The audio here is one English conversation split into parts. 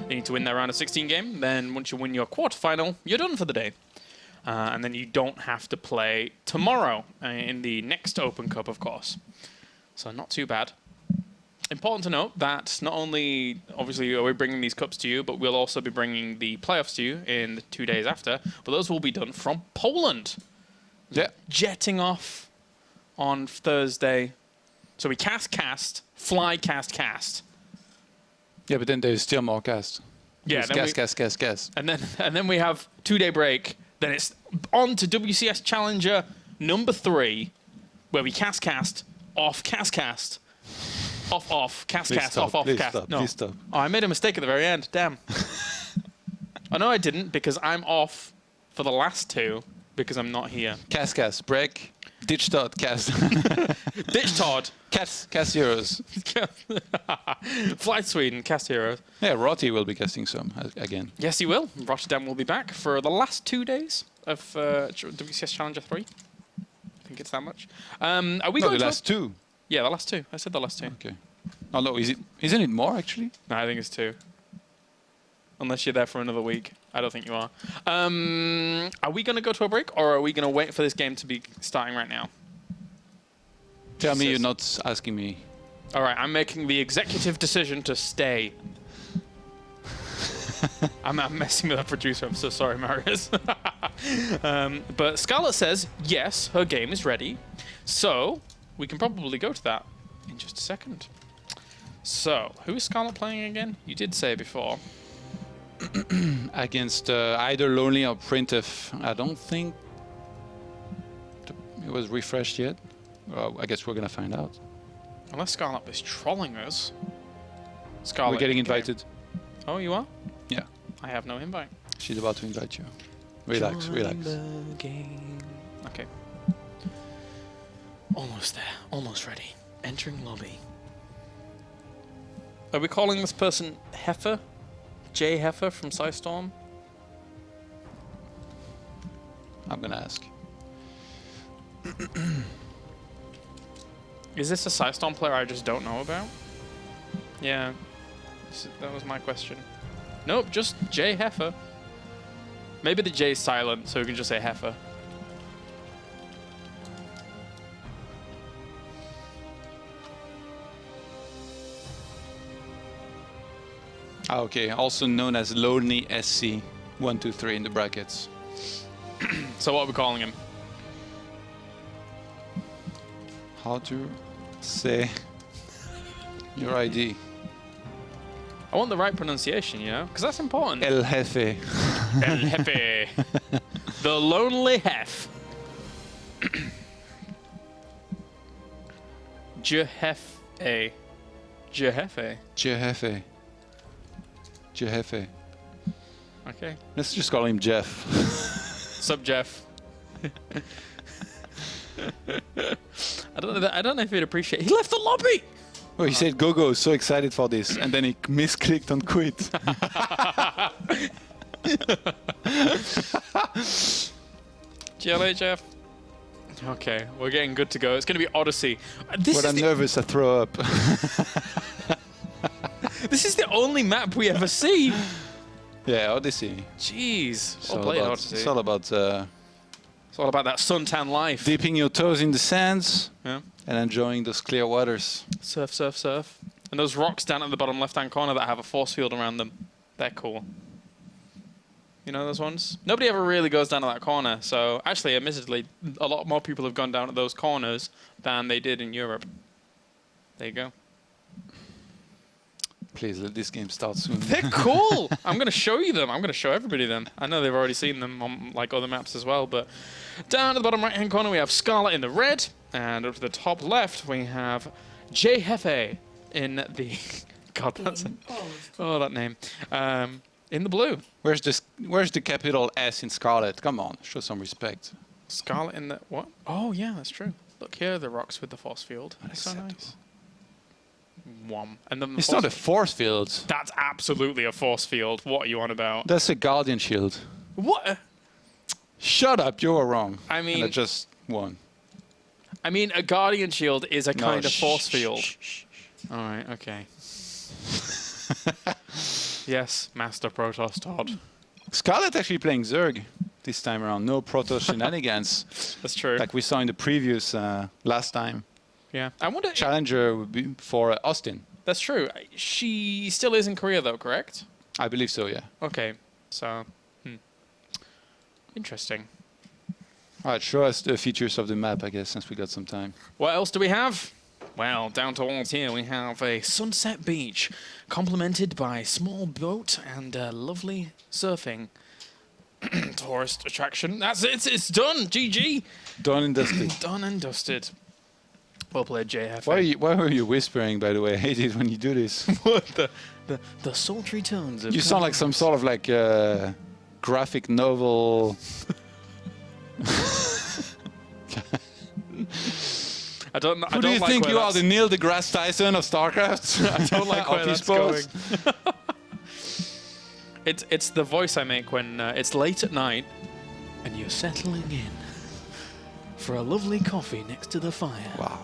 You need to win that round of 16 game. Then once you win your quarterfinal, you're done for the day. And then you don't have to play tomorrow in the next Open Cup, of course. So not too bad. Important to note that not only, obviously, are we bringing these cups to you, but we'll also be bringing the playoffs to you in the 2 days after. But those will be done from Poland. Yeah. Jetting off on Thursday. So we cast, fly, cast. Yeah, but then there's still more cast. Yeah, Cast. And then we have 2-day break. Then it's on to WCS Challenger number 3, where we cast, off, cast. Off, cast, off, cast. No. Oh, I made a mistake at the very end. Damn. Oh, no, I didn't, because I'm off for the last 2, because I'm not here. Cast, break, ditch Todd, cast. Ditch Todd. Cast Heroes. Flight Sweden, cast Heroes. Yeah, Rotty will be casting some again. Yes, he will. Rotterdam will be back for the last 2 days of WCS Challenger 3. I think it's that much. Are we going the last 2. Yeah, the last 2. I said the last 2. Okay. Oh no, isn't it more actually? No, I think it's 2. Unless you're there for another week. I don't think you are. Are we going to go to a break, or are we going to wait for this game to be starting right now? Tell me you're not asking me. All right, I'm making the executive decision to stay. I'm messing with our producer. I'm so sorry, Marius. But Scarlett says, yes, her game is ready. So we can probably go to that in just a second. So, who is Scarlett playing again? You did say before. Against either Lonely or Printf. I don't think it was refreshed yet. Well, I guess we're going to find out. Unless Scarlett is trolling us. Scarlett, we're getting invited. Oh, you are? Yeah. I have no invite. She's about to invite you. Relax, relax. The game. Okay. Almost there. Almost ready. Entering lobby. Are we calling this person jheffe? jheffe from Psystorm? I'm gonna ask. Is this a Psystorm player I just don't know about? Yeah. That was my question. Nope, just jheffe. Maybe the J is silent, so we can just say jheffe. Okay, also known as Lonely SC 123 in the brackets. So what are we calling him? How to say your ID? I want the right pronunciation, you know, because that's important. El Jefe. El Jefe. The Lonely Hef. jheffe. Jheffe. Jheffe. Jheffe. Okay. Let's just call him Jeff. Sub Jeff. I don't know if he'd appreciate. He left the lobby. Oh, he said go, so excited for this, and then he misclicked on quit. GLA, Jeff. Okay, we're getting good to go. It's going to be Odyssey. When I'm nervous, I throw up. This is the only map we ever see. Yeah, Odyssey. Jeez. It's all about, Odyssey. It's all about that suntan life. Dipping your toes in the sands, yeah, and enjoying those clear waters. Surf, surf, surf. And those rocks down at the bottom left-hand corner that have a force field around them. They're cool. You know those ones? Nobody ever really goes down to that corner. So actually, admittedly, a lot more people have gone down at those corners than they did in Europe. There you go. Please let this game start soon. They're cool. I'm going to show you them. I'm going to show everybody them. I know they've already seen them on like other maps as well. But down at the bottom right-hand corner, we have Scarlett in the red. And up to the top left, we have jheffe in the... God, that's... Oh, that name. In the blue. Where's the capital S in Scarlett? Come on, show some respect. Scarlett in the... What? Oh, yeah, that's true. Look here, the rocks with the force field. That's so nice. And then it's not a force field. That's absolutely a force field. What are you on about? That's a guardian shield. What? Shut up, you were wrong. I mean... And I just won. I mean, a guardian shield is a kind of force field. Shh. All right, okay. Yes, Master Protoss Todd. Scarlett actually playing Zerg this time around. No Protoss shenanigans. That's true. Like we saw in the previous last time. Yeah. I wonder... Challenger would be for Austin. That's true. She still is in Korea, though, correct? I believe so, yeah. Okay. So, interesting. All right, show us the features of the map, I guess, since we got some time. What else do we have? Well, down towards here we have a sunset beach, complemented by small boat and lovely surfing. Tourist attraction. That's it. It's done. GG. Done and dusted. Done and dusted. Well played, jheffe. Why were you whispering, by the way? I hate it when you do this. What the sultry tones of... You sound like some sort of like graphic novel. I don't know. Who do you think you are, the Neil deGrasse Tyson of StarCraft? I don't like where that's going. Sports? It's the voice I make when it's late at night and you're settling in for a lovely coffee next to the fire. Wow.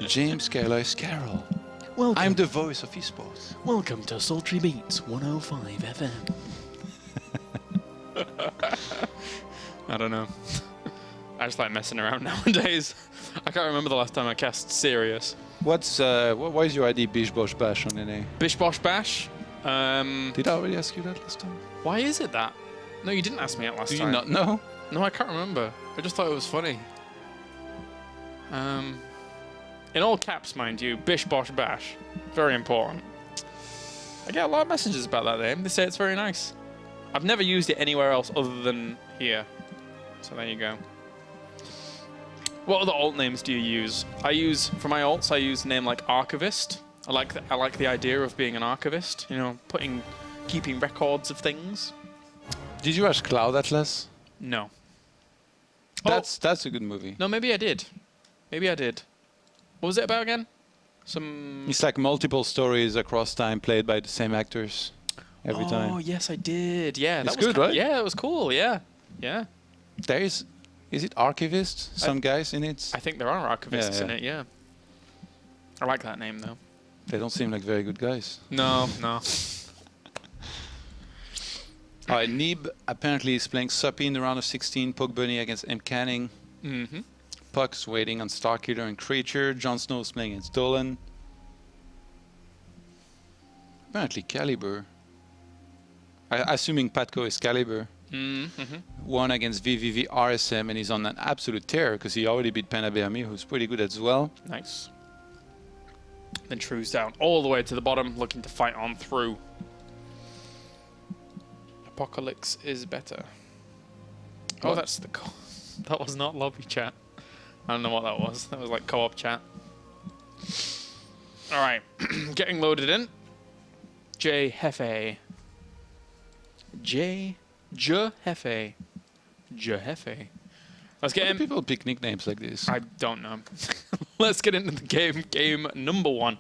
James Carlos Carroll. Welcome. I'm the voice of esports. Welcome to Sultry Beats 105 FM. I don't know. I just like messing around nowadays. I can't remember the last time I cast serious. What's why is your ID Bish Bosh Bash on NA? Bish Bosh Bash. Did I already ask you that last time? Why is it that? No, you didn't ask me that last Do time. you not know? No, I can't remember. I just thought it was funny. In all caps, mind you, Bish Bosh Bash. Very important. I get a lot of messages about that name. They say it's very nice. I've never used it anywhere else other than here. So there you go. What other alt names do you use? For my alts, I use a name like Archivist. I like the idea of being an archivist. You know, keeping records of things. Did you watch Cloud Atlas? No. That's a good movie. No, maybe I did. Maybe I did. What was it about again? It's like multiple stories across time played by the same actors every time. Oh, yes, I did. Yeah, It's good, right? Yeah, it was cool. Yeah, yeah. Is it archivist? Some guys in it? I think there are archivists in it. Yeah. I like that name though. They don't seem like very good guys. No, no. All right, Neeb apparently is playing Suppy in the round of 16. Poke Bunny against M. Canning. Mm-hmm. Puck's waiting on Starkiller and Creature. Jon Snow is playing against Dolan. Apparently Caliber. Assuming Patco is Caliber. Mm-hmm. One against VVV RSM, and he's on an absolute tear because he already beat Panabeami, who's pretty good as well. Nice. Then True's down all the way to the bottom, looking to fight on through. Apocalypse is better. Oh, What? that's the... That was not lobby chat. I don't know what that was. That was like co-op chat. All right. Getting loaded in. jheffe. jheffe. jheffe. Let's get Why in. do people pick nicknames like this? I don't know. Let's get into the game. Game number one.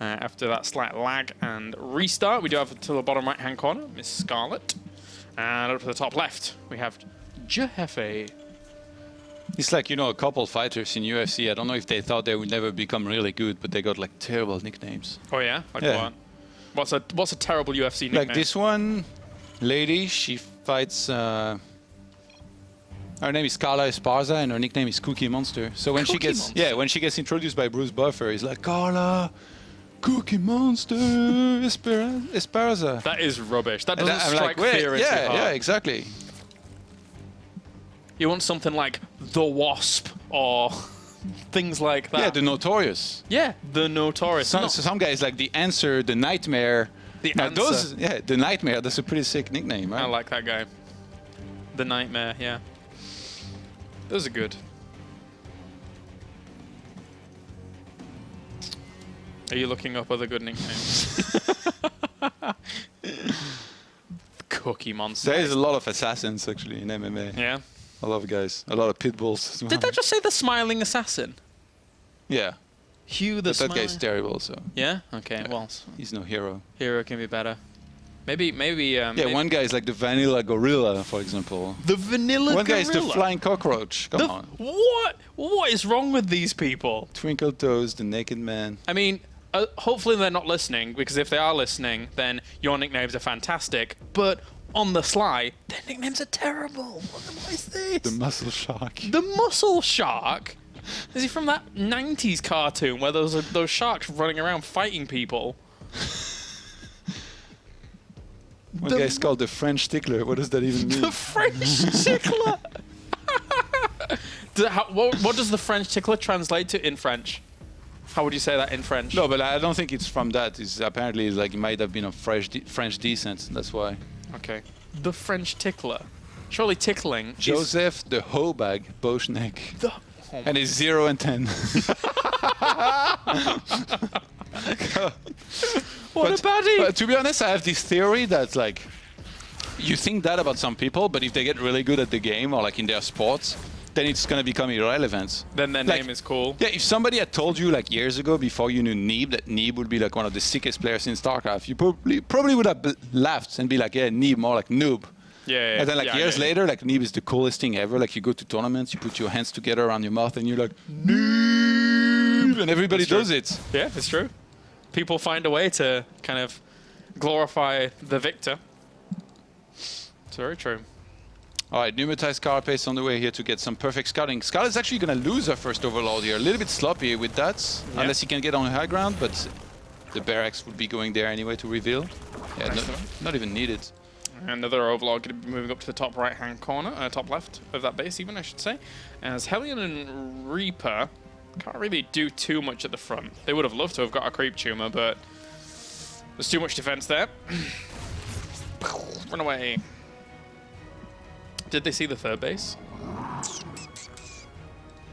After that slight lag and restart, we do have to the bottom right-hand corner, Miss Scarlett. And up to the top left, we have jheffe. It's like, you know, a couple fighters in UFC. I don't know if they thought they would never become really good, but they got like terrible nicknames. Oh yeah? Like Yeah. what? What's a terrible UFC nickname? Like this one lady, she fights... her name is Carla Esparza, and her nickname is Cookie Monster. So when Cookie Monster? when she gets introduced by Bruce Buffer, he's like, Carla, Cookie Monster, Esparza. That is rubbish. That And doesn't I'm strike like, wait, fear into your heart. yeah, exactly. You want something like The Wasp or things like that. Yeah, the Notorious. Yeah, the Notorious. Some guys like the Answer, the Nightmare. The Now Answer. the Nightmare. That's a pretty sick nickname, right? I like that guy. The Nightmare, yeah. Those are good. Are you looking up other good nicknames? Cookie Monster. There is a lot of assassins actually in MMA. Yeah. A lot of guys, a lot of pit bulls as well. Did that just say the Smiling Assassin? Yeah, Hugh the but that guy's Smiling. terrible. So Yeah. Okay. Yeah. Well, he's no hero. hero can be better. Maybe. Yeah, maybe one guy is like the Vanilla Gorilla, for example. the Vanilla One guy is the Gorilla. Flying Cockroach. Come on. What? What is wrong with these people? Twinkle Toes, the Naked Man. I mean, hopefully they're not listening, because if they are listening, then your nicknames are fantastic. But on the sly, their nicknames are terrible. What is this? The Muscle Shark. The Muscle Shark? Is he from that 90s cartoon where those sharks running around fighting people? One guy's called the French Tickler. What does that even mean? The French Tickler! What does the French Tickler translate to in French? How would you say that in French? No, but I don't think it's from that. It's apparently like it might have been of French descent. That's why. Okay. The French Tickler. Surely tickling. Joseph the Hobag Boschneck. And it's 0 and 10. What a baddie! But to be honest, I have this theory that like you think that about some people, but if they get really good at the game or like in their sports, then it's gonna become irrelevant. Then their like, name is cool. Yeah, if somebody had told you like years ago before you knew Neeb that Neeb would be like one of the sickest players in StarCraft, you probably would have laughed and be like, yeah, Neeb, more like noob. Yeah. And then like years later, like Neeb is the coolest thing ever. Like you go to tournaments, you put your hands together around your mouth and you're like, Neeb! And everybody does it. Yeah, it's true. People find a way to kind of glorify the victor. It's very true. All right, pneumatized carapace on the way here to get some perfect scouting. Scarlett's actually going to lose her first overload here. A little bit sloppy with that, unless he can get on high ground, but the barracks would be going there anyway to reveal. Yeah, not even needed. Another overlord going to be moving up to the top right-hand corner, top left of that base even, I should say. As Hellion and Reaper can't really do too much at the front. They would have loved to have got a creep tumor, but there's too much defense there. Run away. Did they see the third base?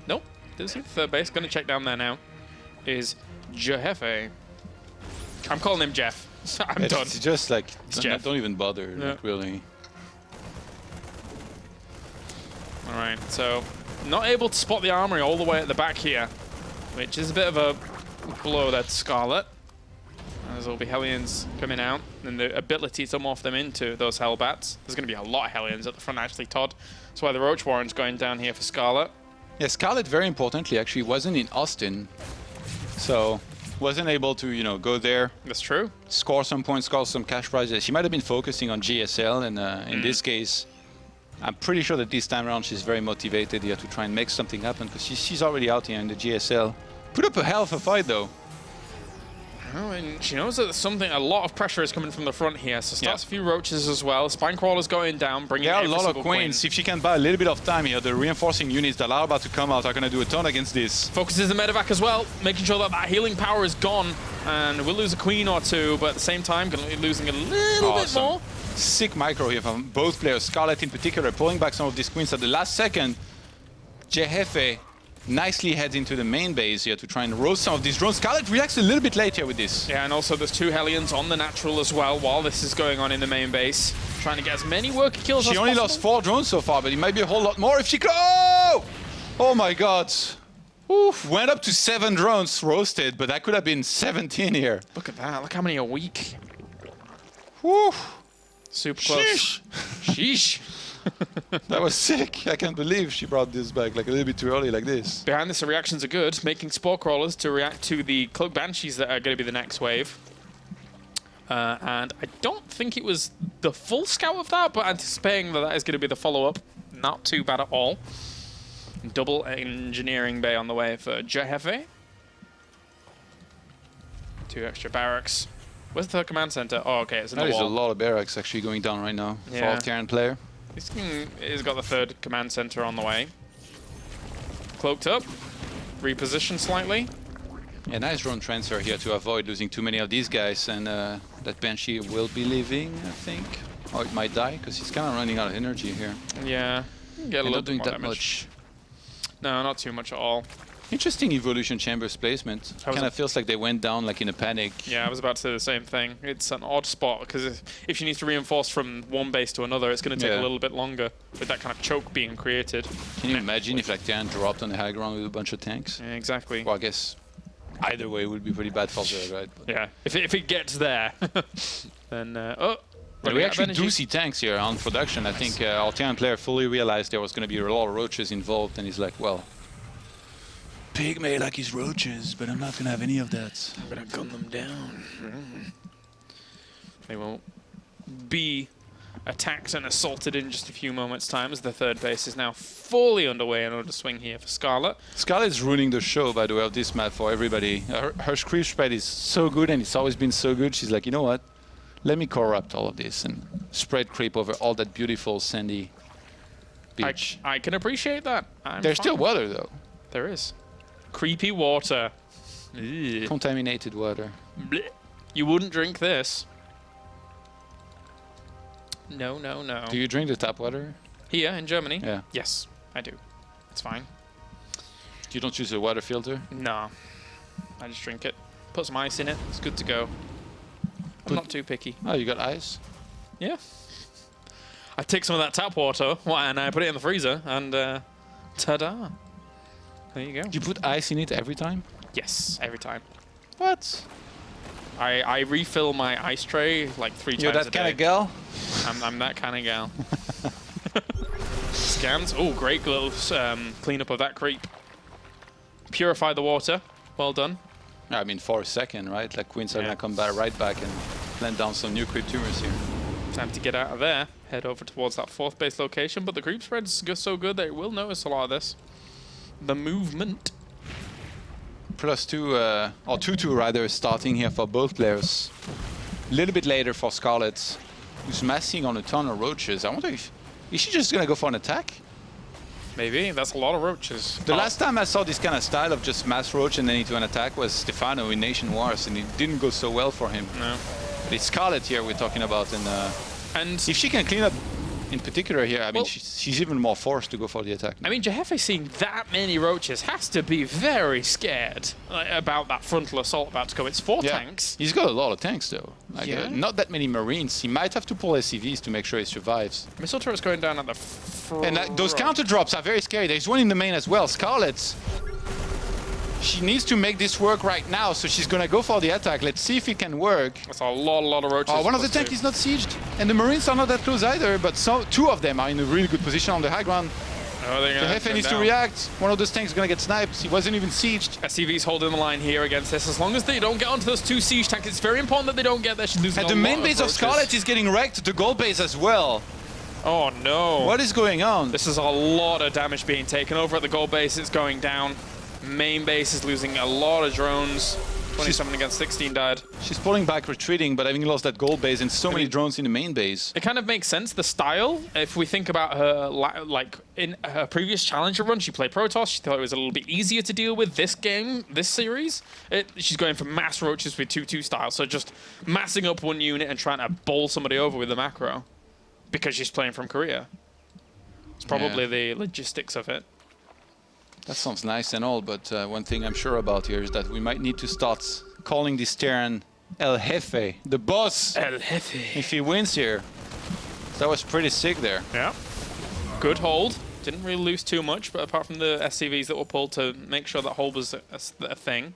Nope. Didn't see the third base. Going to check down there now. Is jheffe. I'm calling him Jeff. I'm done. It's just like, don't even bother, Yeah. like, really. All right, so not able to spot the armory all the way at the back here, which is a bit of a blow there to Scarlett. As there'll be Hellions coming out, and the ability to morph them into those Hellbats. There's going to be a lot of Hellions at the front, actually, Todd. That's why the Roach Warren's going down here for Scarlett. Yeah, Scarlett, very importantly, actually wasn't in Austin, so wasn't able to, you know, go there. That's true. Score some points, score some cash prizes. She might have been focusing on GSL, and in this case, I'm pretty sure that this time around she's very motivated here to try and make something happen, because she's already out here in the GSL. Put up a hell of a fight, though. Oh, and she knows that a lot of pressure is coming from the front here, so starts a few roaches as well. Spinecrawler's going down, bringing There are a every lot of single queens. If she can buy a little bit of time here, the reinforcing units that are about to come out are going to do a ton against this. Focuses the medevac as well, making sure that healing power is gone, and we'll lose a queen or two, but at the same time, going to be losing a little bit more. Sick micro here from both players. Scarlett in particular, pulling back some of these queens at the last second. jheffe nicely heads into the main base here to try and roast some of these drones. Scarlett reacts a little bit late here with this. Yeah, and also there's 2 Hellions on the natural as well while this is going on in the main base. Trying to get as many worker kills as possible. She only lost 4 drones so far, but it might be a whole lot more if she could. Oh! Oh my god. Oof. Went up to 7 drones roasted, but that could have been 17 here. Look at that. Look how many a week. Woo. Super close. Sheesh. That was sick. I can't believe she brought this back like a little bit too early like this. Behind this, the reactions are good, making Spore Crawlers to react to the Cloak Banshees that are going to be the next wave. And I don't think it was the full scout of that, but anticipating that is going to be the follow-up. Not too bad at all. Double engineering bay on the way for jheffe. 2 extra barracks. Where's the command center? Oh, okay, it's in the wall. There's a lot of barracks actually going down right now for our Terran player. He's got the 3rd command center on the way. Cloaked up, repositioned slightly. Yeah, nice drone transfer here to avoid losing too many of these guys, and that Banshee will be leaving, I think. Or it might die, because he's kind of running out of energy here. Yeah, get a little not doing bit more that damage. much. No, not too much at all. Interesting evolution chambers placement. Kind of feels like they went down like in a panic. Yeah, I was about to say the same thing. It's an odd spot, because if she needs to reinforce from one base to another, it's going to take a little bit longer with that kind of choke being created. Can you imagine if like Terran dropped on the high ground with a bunch of tanks? Yeah, exactly. Well, I guess either way would be pretty bad for her, right? But yeah, if it gets there, then... But we actually do see tanks here on production. I think our Terran player fully realized there was going to be a lot of roaches involved, and he's like, well, pygmy like his roaches, but I'm not gonna have any of that. I'm gonna gun them down. They will be attacked and assaulted in just a few moments' time as the third base is now fully underway in order to swing here for Scarlett. Scarlett's ruining the show, by the way, of this map for everybody. Her creep spread is so good, and it's always been so good. She's like, you know what? Let me corrupt all of this and spread creep over all that beautiful sandy beach. I can appreciate that. There's still water, though. There is. Creepy water. Ugh. Contaminated water. Blech. You wouldn't drink this. No, no, no. Do you drink the tap water? Here in Germany? Yeah. Yes, I do. It's fine. You don't use a water filter? No. I just drink it. Put some ice in it. It's good to go. I'm not too picky. Oh, you got ice? Yeah. I take some of that tap water and I put it in the freezer and ta-da. There you go. You put ice in it every time? Yes, every time. What? I refill my ice tray like 3 times a day. You're that kind of gal? I'm that kind of gal. Scans. Oh, great gloves. Clean up of that creep. Purify the water. Well done. I mean, for a second, right? Like Queens are Yeah. going to come back right back and plant down some new creep tumors here. Time to get out of there. Head over towards that 4th base location. But the creep spread's just so good that it will notice a lot of this. The movement. +2, or 2-2 rather, starting here for both players. A little bit later for Scarlett, who's massing on a ton of roaches. I wonder if... Is she just going to go for an attack? Maybe. That's a lot of roaches. The last time I saw this kind of style of just mass roach and then into an attack was Stefano in Nation Wars, and it didn't go so well for him. No. But it's Scarlett here we're talking about, and if she can clean up in particular here, I mean, she's even more forced to go for the attack. I mean, jheffe seeing that many roaches has to be very scared about that frontal assault about to come. It's 4 tanks. He's got a lot of tanks, though. Like, Yeah. not that many Marines. He might have to pull SCVs to make sure he survives. Missile turret's going down at the front. And those counter drops are very scary. There's one in the main as well. Scarlett, she needs to make this work right now, so she's going to go for the attack. Let's see if it can work. That's a lot of roaches. Oh, one of the tanks is not sieged, and the Marines are not that close either, but 2 of them are in a really good position on the high ground. Oh, they're The jheffe needs to react. One of those tanks is going to get sniped. He wasn't even sieged. SCV's holding the line here against this. As long as they don't get onto those 2 siege tanks, it's very important that they don't get there. She's losing And a the main lot base of roaches. Scarlett is getting wrecked. The gold base as well. Oh, no. What is going on? This is a lot of damage being taken over at the gold base. It's going down. Main base is losing a lot of drones. 27 against 16 died. She's pulling back, retreating, but having lost that gold base and so many drones in the main base. It kind of makes sense, the style. If we think about her, like in her previous Challenger run, she played Protoss. She thought it was a little bit easier to deal with this game, this series. She's going for mass roaches with 2-2 style, so just massing up one unit and trying to bowl somebody over with the macro because she's playing from Korea. It's probably the logistics of it. That sounds nice and all, but one thing I'm sure about here is that we might need to start calling this Terran El Jefe, the boss, El Jefe. if he wins here. That was pretty sick there. Yeah. Good hold. Didn't really lose too much, but apart from the SCVs that were pulled to make sure that hold was a thing.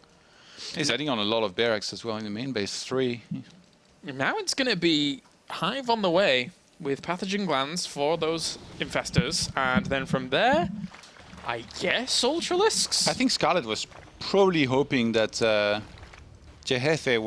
He's adding on a lot of barracks as well in the main base, 3. Now it's going to be Hive on the way with pathogen glands for those infestors, and then from there, I guess Ultralisks? I think Scarlett was probably hoping that jheffe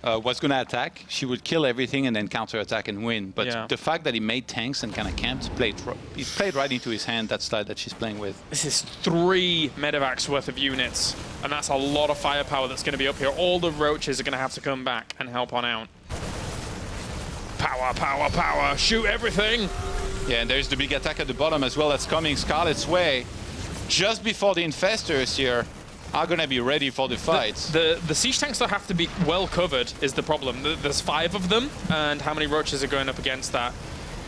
was going to attack. She would kill everything and then counter-attack and win. But the fact that he made tanks and kind of camped, he played right into his hand, that style that she's playing with. This is 3 medevacs worth of units, and that's a lot of firepower that's going to be up here. All the roaches are going to have to come back and help on out. Power, power, power, shoot everything! Yeah, and there's the big attack at the bottom as well that's coming Scarlett's way. Just before the infestors here are going to be ready for the fight. The siege tanks that have to be well covered is the problem. There's 5 of them, and how many roaches are going up against that?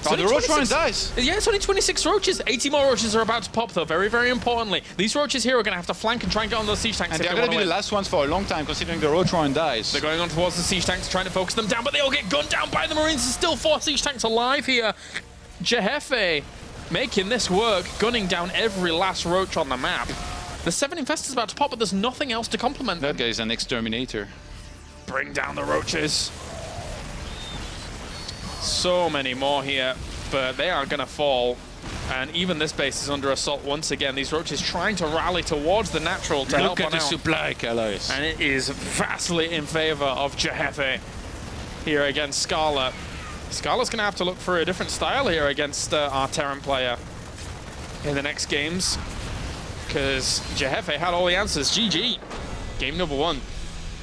Oh, the roach run dies. Yeah, it's only 26 roaches. 80 more roaches are about to pop, though. Very, very importantly. These roaches here are going to have to flank and try and get on those siege tanks. And they're going to be the last ones for a long time, considering the roach run dies. They're going on towards the siege tanks, trying to focus them down, but they all get gunned down by the Marines. There's still 4 siege tanks alive here. jheffe making this work, gunning down every last roach on the map. The 7 infestors about to pop, but there's nothing else to complement them. That guy's an exterminator. Bring down the roaches. So many more here, but they are going to fall And even this base is under assault once again. These roaches trying to rally towards the natural to help Look at the out. supply, Carlos. And it is vastly in favor of jheffe here against Scarlett. Scarlett's going to have to look for a different style here against our Terran player in the next games, because jheffe had all the answers. GG. Game number 1.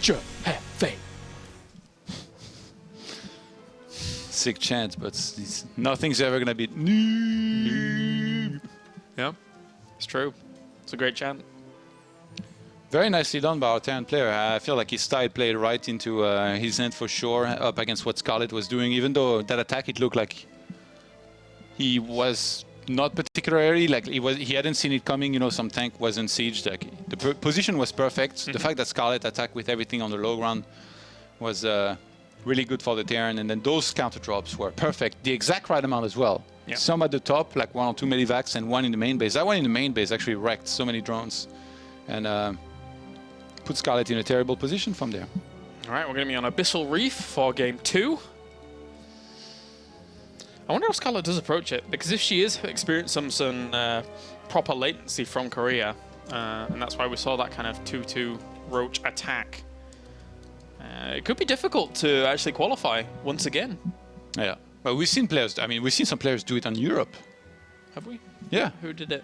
jheffe. Sick chance, but nothing's ever going to beat noob. Yeah, it's true. It's a great chant. Very nicely done by our Terran player. I feel like his style played right into his hand for sure, up against what Scarlett was doing. Even though that attack, it looked like he was not particularly, like he hadn't seen it coming. You know, some tank wasn't sieged. Like the position was perfect. The fact that Scarlett attacked with everything on the low ground was really good for the Terran. And then those counter drops were perfect, the exact right amount as well. Yeah. Some at the top, like 1 or 2 medivacs, and 1 in the main base. That one in the main base actually wrecked so many drones. And put Scarlett in a terrible position from there. All right, we're going to be on Abyssal Reef for game 2. I wonder how Scarlett does approach it, because if she is experiencing some proper latency from Korea, and that's why we saw that kind of 2-2 roach attack, it could be difficult to actually qualify once again. Yeah, but we've seen players. I mean, we've seen some players do it on Europe. Have we? Yeah. Who did it?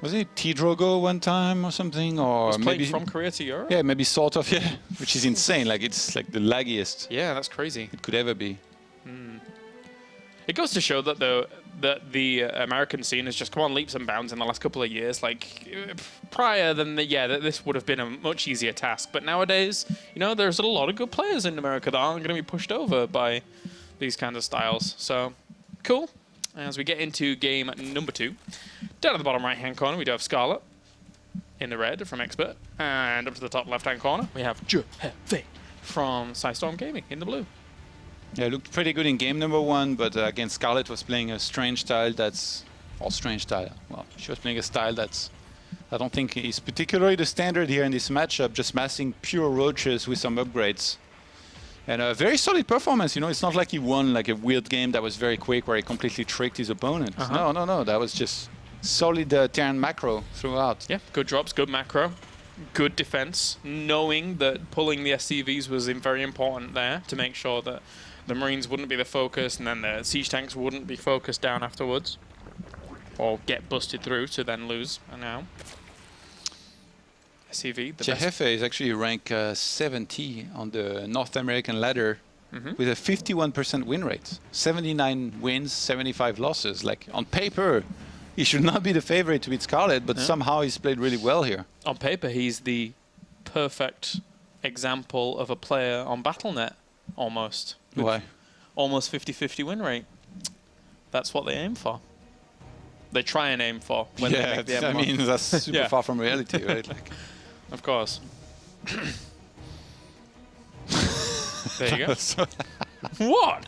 Was it T-Drogo one time or something, or Was maybe playing from Korea to Europe? Yeah, maybe sort of. Yeah, which is insane. Like it's like the laggiest Yeah, that's crazy. it could ever be. It goes to show that the American scene has just come on leaps and bounds in the last couple of years. Like prior than this would have been a much easier task. But nowadays, you know, there's a lot of good players in America that aren't going to be pushed over by these kinds of styles. So cool. As we get into game number 2, down at the bottom right-hand corner, we do have Scarlett in the red from Expert, and up to the top left-hand corner, we have jheffe from Psystorm Gaming in the blue. Yeah, it looked pretty good in game number 1, but again, Scarlett was playing a strange style that's... Well, strange style. Well, she was playing a style that's... I don't think is particularly the standard here in this matchup, just massing pure roaches with some upgrades. And a very solid performance, you know, it's not like he won like a weird game that was very quick where he completely tricked his opponent. No, that was just solid Terran macro throughout. Yeah, good drops, good macro, good defense, knowing that pulling the SCVs was very important there to make sure that the Marines wouldn't be the focus and then the siege tanks wouldn't be focused down afterwards or get busted through to then lose. And now SCV, the jheffe is actually rank 70 on the North American ladder with a 51% win rate. 79 wins, 75 losses. Like on paper, he should not be the favorite to beat Scarlett, but somehow he's played really well here. On paper, he's the perfect example of a player on Battle.net, almost. Why? Almost 50-50 win rate. That's what they aim for. They try and aim for when they make the MMO. I mean, that's super far from reality, right? Like, of course. There you go. What?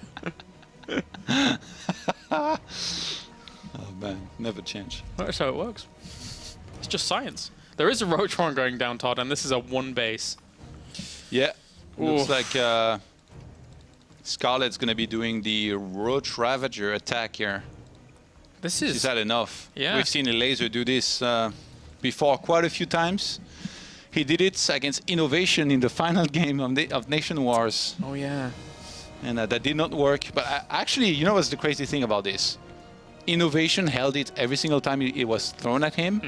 Oh man, never change. That's how it works. It's just science. There is a roach horn going down, Todd, and this is a 1 base. Yeah, looks like Scarlett's gonna be doing the Roach Ravager attack here. She's had enough. Yeah. We've seen a laser do this before quite a few times. He did it against Innovation in the final game of Nation Wars. Oh yeah. And that did not work. But actually, you know what's the crazy thing about this? Innovation held it every single time it was thrown at him.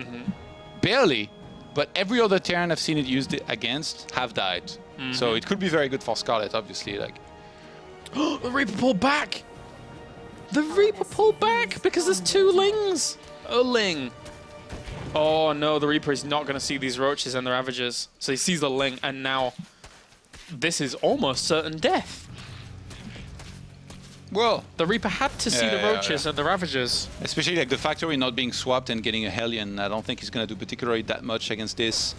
Barely. But every other Terran I've seen it used against have died. So it could be very good for Scarlett, obviously. Like, the Reaper pulled back! The Reaper pulled back because there's 2 Lings! A Ling. Oh no, the Reaper is not going to see these roaches and the Ravagers. So he sees the Ling, and now this is almost certain death. well, The Reaper had to see the roaches and the Ravagers. especially like the factory not being swapped and getting a Hellion. I don't think he's going to do particularly that much against this.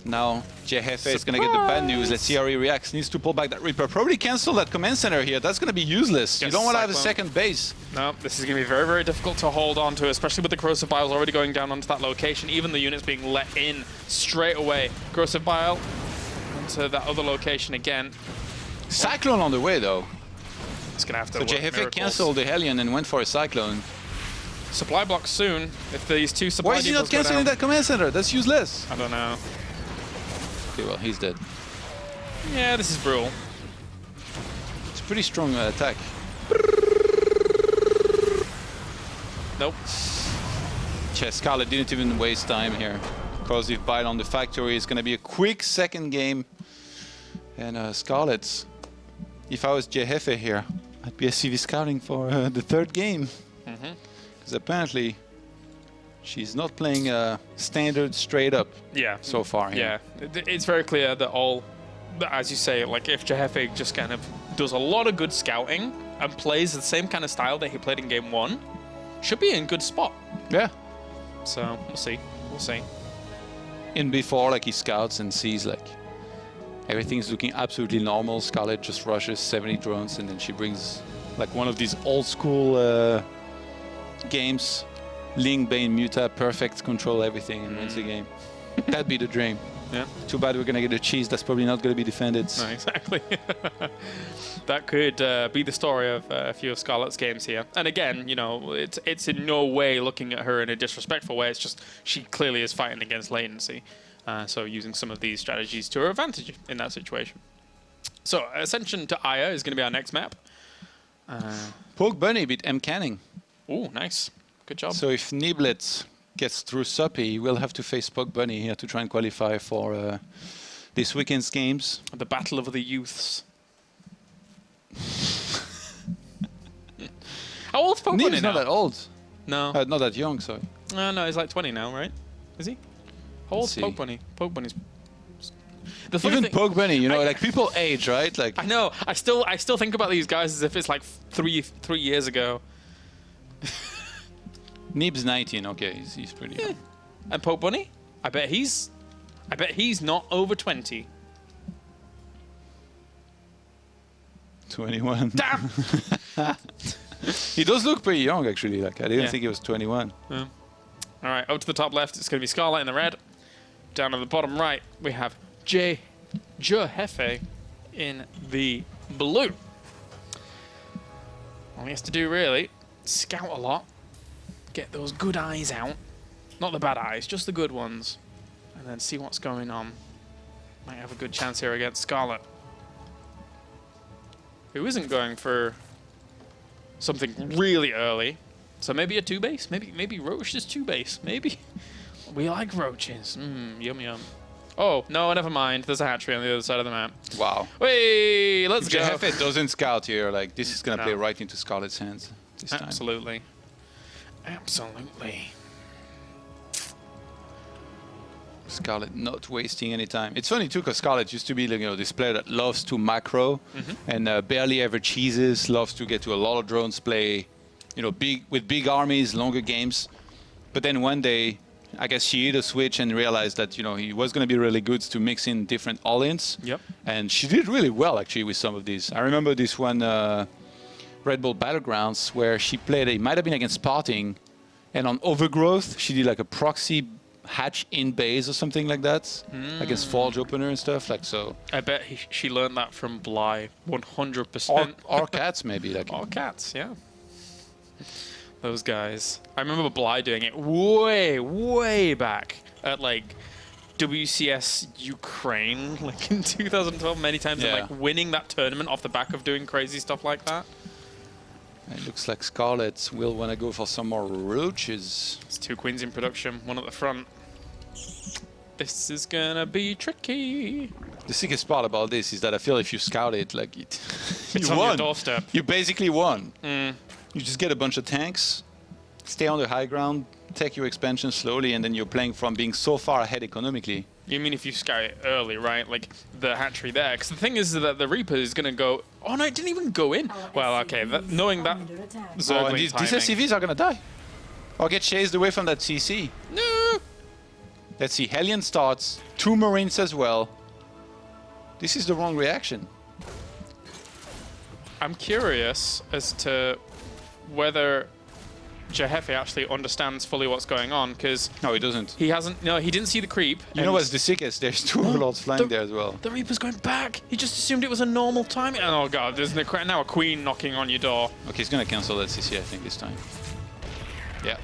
Now, jheffe is going to get the bad news. Let's see how he reacts. Needs to pull back that Reaper. Probably cancel that command center here. That's going to be useless. You don't want to have a second base. No, this is going to be very, very difficult to hold on to, especially with the Corrosive Biles already going down onto that location. Even the units being let in straight away. Corrosive Bile onto that other location again. Cyclone on the way, though. It's going to have to So work jheffe miracles. canceled the Hellion and went for a Cyclone. supply block soon. If these two supply Why is he not depots go canceling down. that command center? That's useless. I don't know. Okay, well, he's dead. Yeah, this is brutal. It's a pretty strong attack. Nope. Scarlett didn't even waste time here. Corrosive Bite on the factory. It's going to be a quick second game. And Scarlett, if I was jheffe here, I'd be a CV scouting for the third game. Because apparently she's not playing standard straight up so far. Yeah, it's very clear that as you say, like if jheffe just kind of does a lot of good scouting and plays the same kind of style that he played in game 1, should be in good spot. Yeah. So we'll see. We'll see. In before, like he scouts and sees like everything's looking absolutely normal. Scarlett just rushes 70 drones and then she brings like one of these old school games. Ling, Bane, Muta, perfect, control everything and wins the game. That'd be the dream. Yeah. Too bad we're gonna get a cheese that's probably not gonna be defended. No, exactly. That could be the story of a few of Scarlett's games here. And again, you know, it's in no way looking at her in a disrespectful way. It's just she clearly is fighting against latency. So using some of these strategies to her advantage in that situation. So Ascension to Aya is going to be our next map. Poke Bunny beat M. Canning. Oh, nice. Good job. So if Niblet gets through Suppy, we'll have to face Poke Bunny here to try and qualify for this weekend's games. The Battle of the Youths. How old's Poke Bunny Nib's now? not that old. No. Not that young, sorry. No, he's like 20 now, right? Is he? How old's see. Poke Bunny? Poke Bunny's... The Even thing, Poke Bunny, you know, like people age, right? Like I know. I still think about these guys as if it's like three years ago. Nib's 19. Okay, he's pretty young. And Poke Bunny? I bet he's not over 20. 21. Damn. He does look pretty young, actually. Like I didn't think he was 21. Yeah. All right, up to the top left, it's going to be Scarlett in the red. Down at the bottom right, we have jheffe in the blue. All he has to do, really, scout a lot, get those good eyes out. Not the bad eyes, just the good ones. And then see what's going on. Might have a good chance here against Scarlett, who isn't going for something really early. So maybe a 2-base? Maybe Roach is 2-base. Maybe. We like roaches. Yum yum. Oh, no, never mind. There's a hatchery on the other side of the map. Wow. Wait, let's go. jheffe doesn't scout here. Like this is gonna play right into Scarlett's hands this time. Absolutely. Absolutely. Scarlett not wasting any time. It's funny too, because Scarlett used to be, like, you know, this player that loves to macro and barely ever cheeses. Loves to get to a lot of drones, play, you know, with big armies, longer games. But then one day, I guess she hit a switch and realized that, you know, he was going to be really good to mix in different all-ins. Yep. And she did really well, actually, with some of these. I remember this one Red Bull Battlegrounds where she played, it might have been against Parting, and on Overgrowth, she did like a proxy hatch in base or something like that against Forge Opener and stuff, like so. I bet she learned that from Bly, 100%. Or Cats, maybe. Like. Or Cats, yeah. Those guys. I remember Bly doing it way back at like WCS Ukraine, like in 2012, many times, and like winning that tournament off the back of doing crazy stuff like that. It looks like Scarlett will want to go for some more roaches. It's 2 queens in production, one at the front. This is gonna be tricky. The sickest part about this is that I feel if you scout it, like It's you on won. your doorstep. You basically won. You just get a bunch of tanks, stay on the high ground, take your expansion slowly, and then you're playing from being so far ahead economically. You mean if you scout it early, right? Like the hatchery there. Because the thing is that the Reaper is going to go... Oh, no, it didn't even go in. Well, okay, knowing that... And these SCVs are going to die. Or get chased away from that CC. No! Let's see, Hellion starts, 2 Marines as well. This is the wrong reaction. I'm curious as to whether jheffe actually understands fully what's going on, because... No, he doesn't. He hasn't... No, he didn't see the creep. You know what's the sickest? There's 2 Overlords flying there as well. The Reaper's going back. He just assumed it was a normal time. Oh, God, there's now a queen knocking on your door. Okay, he's going to cancel that CC, I think, this time. Yeah.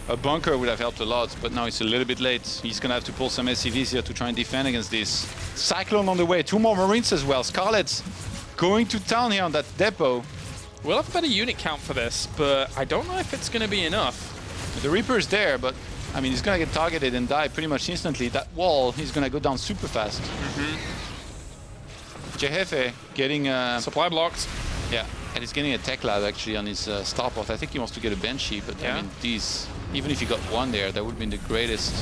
A bunker would have helped a lot, but now it's a little bit late. He's going to have to pull some SCVs here to try and defend against this. Cyclone on the way. 2 more Marines as well. Scarlett going to town here on that depot. We'll have a better unit count for this, but I don't know if it's going to be enough. The Reaper is there, but I mean, he's going to get targeted and die pretty much instantly. That wall, he's going to go down super fast. jheffe getting... Supply blocked. Yeah, and he's getting a tech lab actually on his starport. I think he wants to get a Banshee, but I mean, these... Even if he got one there, that would have been the greatest.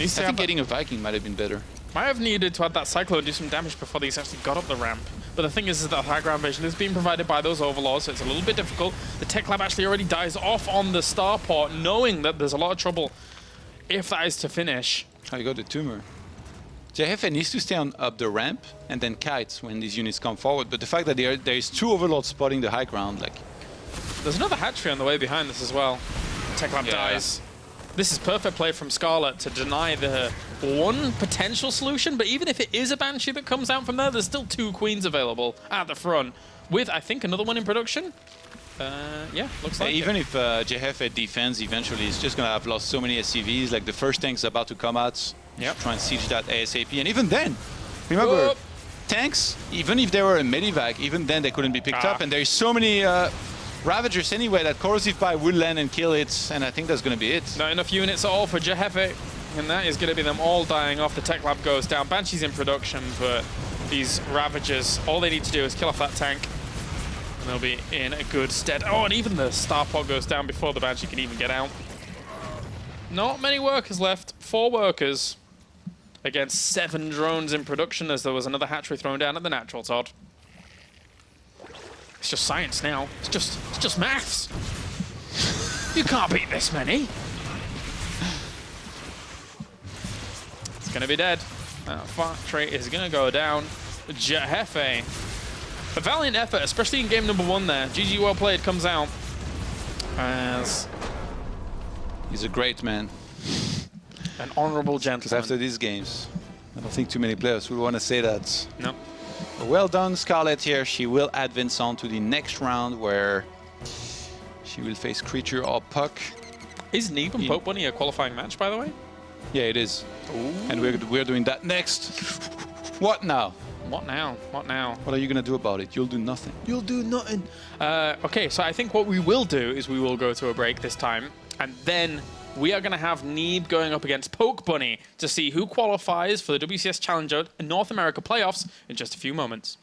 I think getting a Viking might have been better. Might have needed to add that Cyclone do some damage before these actually got up the ramp. But the thing is that high ground vision is being provided by those Overlords, so it's a little bit difficult. The tech lab actually already dies off on the starport, knowing that there's a lot of trouble if that is to finish. Oh, you got the tumor. jheffe needs to stay on up the ramp and then kite when these units come forward. But the fact that there is 2 Overlords spotting the high ground, like... There's another hatchery on the way behind this as well. Tech lab dies. This is perfect play from Scarlett to deny the one potential solution, but even if it is a Banshee that comes out from there, there's still 2 Queens available at the front, with, I think, another one in production. Yeah, looks like even if jheffe defends eventually, he's just going to have lost so many SCVs, like the first tank's about to come out. Yep. Try and siege that ASAP, and even then, remember, tanks, even if they were a medivac, even then they couldn't be picked up, and there's so many... Ravagers anyway, that corrosive pie will land and kill it, and I think that's going to be it. Not enough units at all for jheffe, and that is going to be them all dying off. The tech lab goes down. Banshee's in production, but these Ravagers, all they need to do is kill off that tank, and they'll be in a good stead. Oh, and even the starport goes down before the Banshee can even get out. Not many workers left. 4 workers against 7 drones in production, as there was another hatchery thrown down at the natural, Todd. It's just science now. It's just maths. You can't beat this many. It's gonna be dead. Factory is gonna go down. jheffe. A valiant effort, especially in game number 1 there. GG, well played, comes out as... He's a great man. An honorable gentleman. Because after these games, I don't think too many players would want to say that. No. Well done, Scarlett here. She will advance on to the next round where she will face Creature or Puck. Is Neeb and Poke Bunny a qualifying match, by the way? Yeah, it is. Ooh. And we're doing that next. What now? What now? What now? What are you going to do about it? You'll do nothing. You'll do nothing. Okay, so I think what we will do is we will go to a break this time, and then we are going to have Neeb going up against Poke Bunny to see who qualifies for the WCS Challenger North America playoffs in just a few moments.